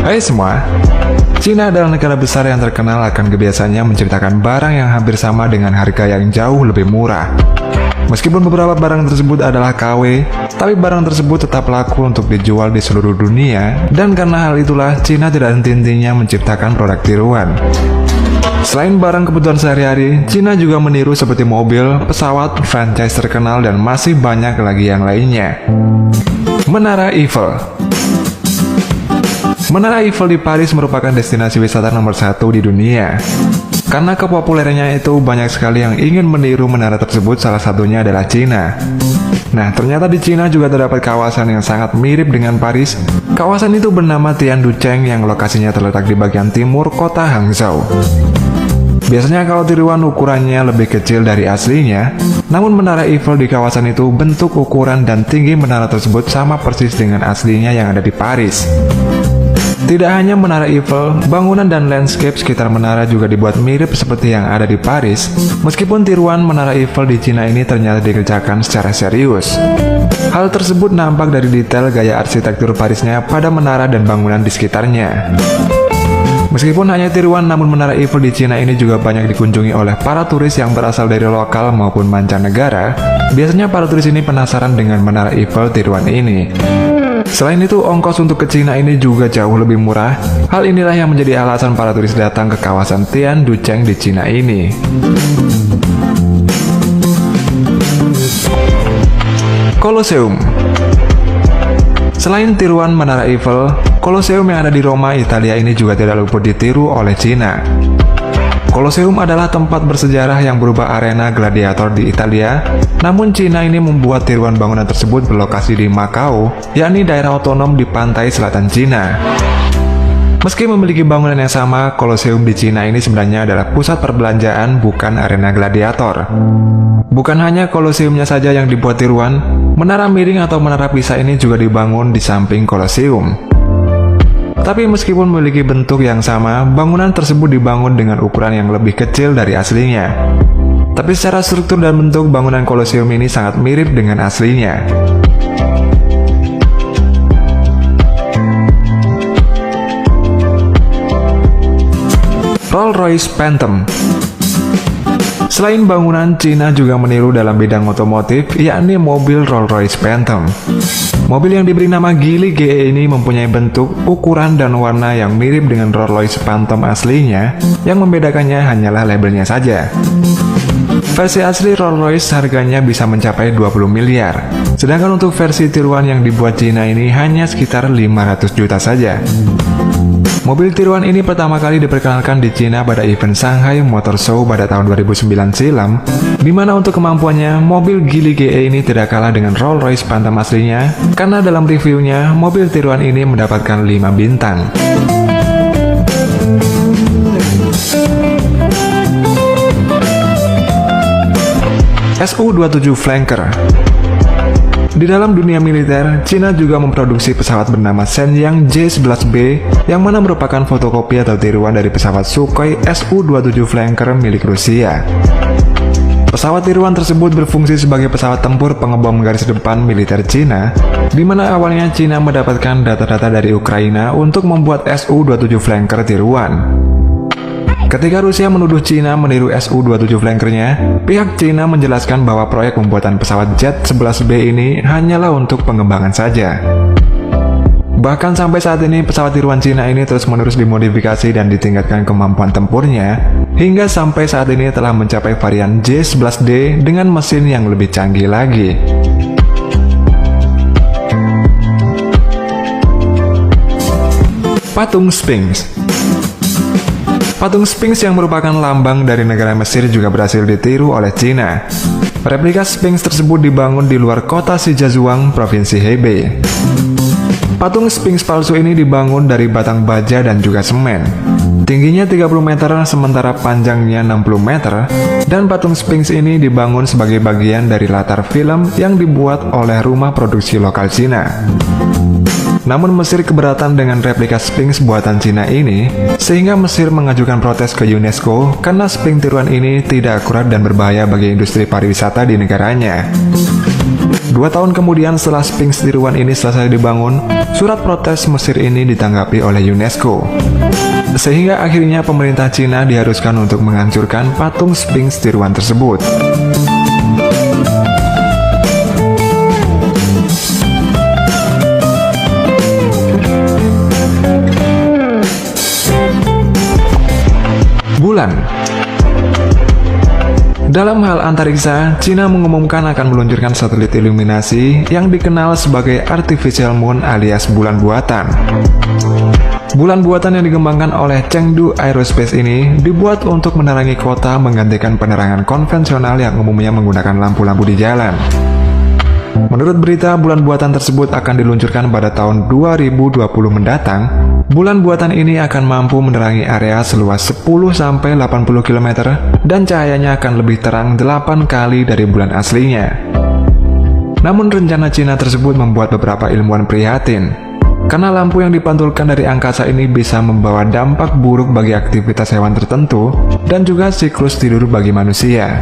Hai semua, Cina adalah negara besar yang terkenal akan kebiasaannya menciptakan barang yang hampir sama dengan harga yang jauh lebih murah. Meskipun beberapa barang tersebut adalah KW, tapi barang tersebut tetap laku untuk dijual di seluruh dunia, dan karena hal itulah Cina tidak henti-hentinya menciptakan produk tiruan. Selain barang kebutuhan sehari-hari, Cina juga meniru seperti mobil, pesawat, franchise terkenal, dan masih banyak lagi yang lainnya. Menara Eiffel. Menara Eiffel di Paris merupakan destinasi wisata nomor 1 di dunia. Karena kepopulerannya itu, banyak sekali yang ingin meniru menara tersebut, salah satunya adalah Cina. Nah, ternyata di Cina juga terdapat kawasan yang sangat mirip dengan Paris. Kawasan itu bernama Tianducheng yang lokasinya terletak di bagian timur kota Hangzhou. Biasanya kalau tiruan ukurannya lebih kecil dari aslinya, namun menara Eiffel di kawasan itu bentuk, ukuran, dan tinggi menara tersebut sama persis dengan aslinya yang ada di Paris. Tidak hanya menara Eiffel, bangunan dan landscape sekitar menara juga dibuat mirip seperti yang ada di Paris, meskipun tiruan menara Eiffel di Cina ini ternyata dikerjakan secara serius. Hal tersebut nampak dari detail gaya arsitektur Parisnya pada menara dan bangunan di sekitarnya. Meskipun hanya tiruan, namun menara Eiffel di Cina ini juga banyak dikunjungi oleh para turis yang berasal dari lokal maupun mancanegara. Biasanya para turis ini penasaran dengan menara Eiffel tiruan ini. Selain itu, ongkos untuk ke Cina ini juga jauh lebih murah. Hal inilah yang menjadi alasan para turis datang ke kawasan Tianducheng di Cina ini. Colosseum. Selain tiruan menara Eiffel, Colosseum yang ada di Roma, Italia ini juga tidak luput ditiru oleh Cina. Colosseum adalah tempat bersejarah yang berubah arena gladiator di Italia, namun Cina ini membuat tiruan bangunan tersebut berlokasi di Macau, yakni daerah otonom di pantai selatan Cina. Meski memiliki bangunan yang sama, Colosseum di Cina ini sebenarnya adalah pusat perbelanjaan, bukan arena gladiator. Bukan hanya Colosseumnya saja yang dibuat tiruan, menara miring atau menara Pisa ini juga dibangun di samping Colosseum. Tapi meskipun memiliki bentuk yang sama, bangunan tersebut dibangun dengan ukuran yang lebih kecil dari aslinya. Tapi secara struktur dan bentuk, bangunan Colosseum ini sangat mirip dengan aslinya. Rolls-Royce Phantom. Selain bangunan, Cina juga meniru dalam bidang otomotif, yakni mobil Rolls-Royce Phantom. Mobil yang diberi nama Geely GE ini mempunyai bentuk, ukuran, dan warna yang mirip dengan Rolls-Royce Phantom aslinya, yang membedakannya hanyalah labelnya saja. Versi asli Rolls-Royce harganya bisa mencapai 20 miliar, sedangkan untuk versi tiruan yang dibuat Cina ini hanya sekitar 500 juta saja. Mobil tiruan ini pertama kali diperkenalkan di Cina pada event Shanghai Motor Show pada tahun 2009 silam, di mana untuk kemampuannya, mobil Geely GE ini tidak kalah dengan Rolls-Royce Phantom aslinya, karena dalam reviewnya, mobil tiruan ini mendapatkan 5 bintang. Su-27 Flanker. Di dalam dunia militer, Cina juga memproduksi pesawat bernama Shenyang J-11B, yang mana merupakan fotokopi atau tiruan dari pesawat Sukhoi Su-27 Flanker milik Rusia. Pesawat tiruan tersebut berfungsi sebagai pesawat tempur pengebom garis depan militer Cina, di mana awalnya Cina mendapatkan data-data dari Ukraina untuk membuat Su-27 Flanker tiruan. Ketika Rusia menuduh Cina meniru Su-27 Flankernya, pihak Cina menjelaskan bahwa proyek pembuatan pesawat J-11B ini hanyalah untuk pengembangan saja. Bahkan sampai saat ini, pesawat tiruan Cina ini terus-menerus dimodifikasi dan ditingkatkan kemampuan tempurnya, hingga sampai saat ini telah mencapai varian J-11D dengan mesin yang lebih canggih lagi. Patung Sphinx. Patung Sphinx yang merupakan lambang dari negara Mesir juga berhasil ditiru oleh Cina. Replika Sphinx tersebut dibangun di luar kota Shijiazhuang, Provinsi Hebei. Patung Sphinx palsu ini dibangun dari batang baja dan juga semen. Tingginya 30 meter sementara panjangnya 60 meter, dan patung Sphinx ini dibangun sebagai bagian dari latar film yang dibuat oleh rumah produksi lokal Cina. Namun Mesir keberatan dengan replika Sphinx buatan Cina ini, sehingga Mesir mengajukan protes ke UNESCO karena Sphinx tiruan ini tidak akurat dan berbahaya bagi industri pariwisata di negaranya. 2 tahun kemudian setelah Sphinx tiruan ini selesai dibangun, surat protes Mesir ini ditanggapi oleh UNESCO. Sehingga akhirnya pemerintah Cina diharuskan untuk menghancurkan patung Sphinx tiruan tersebut. Bulan. Dalam hal antariksa, Cina mengumumkan akan meluncurkan satelit iluminasi yang dikenal sebagai Artificial Moon alias bulan buatan. Bulan buatan yang dikembangkan oleh Chengdu Aerospace ini dibuat untuk menerangi kota menggantikan penerangan konvensional yang umumnya menggunakan lampu-lampu di jalan. Menurut berita, bulan buatan tersebut akan diluncurkan pada tahun 2020 mendatang. Bulan buatan ini akan mampu menerangi area seluas 10-80 km dan cahayanya akan lebih terang 8 kali dari bulan aslinya. Namun rencana Cina tersebut membuat beberapa ilmuwan prihatin, karena lampu yang dipantulkan dari angkasa ini bisa membawa dampak buruk bagi aktivitas hewan tertentu dan juga siklus tidur bagi manusia.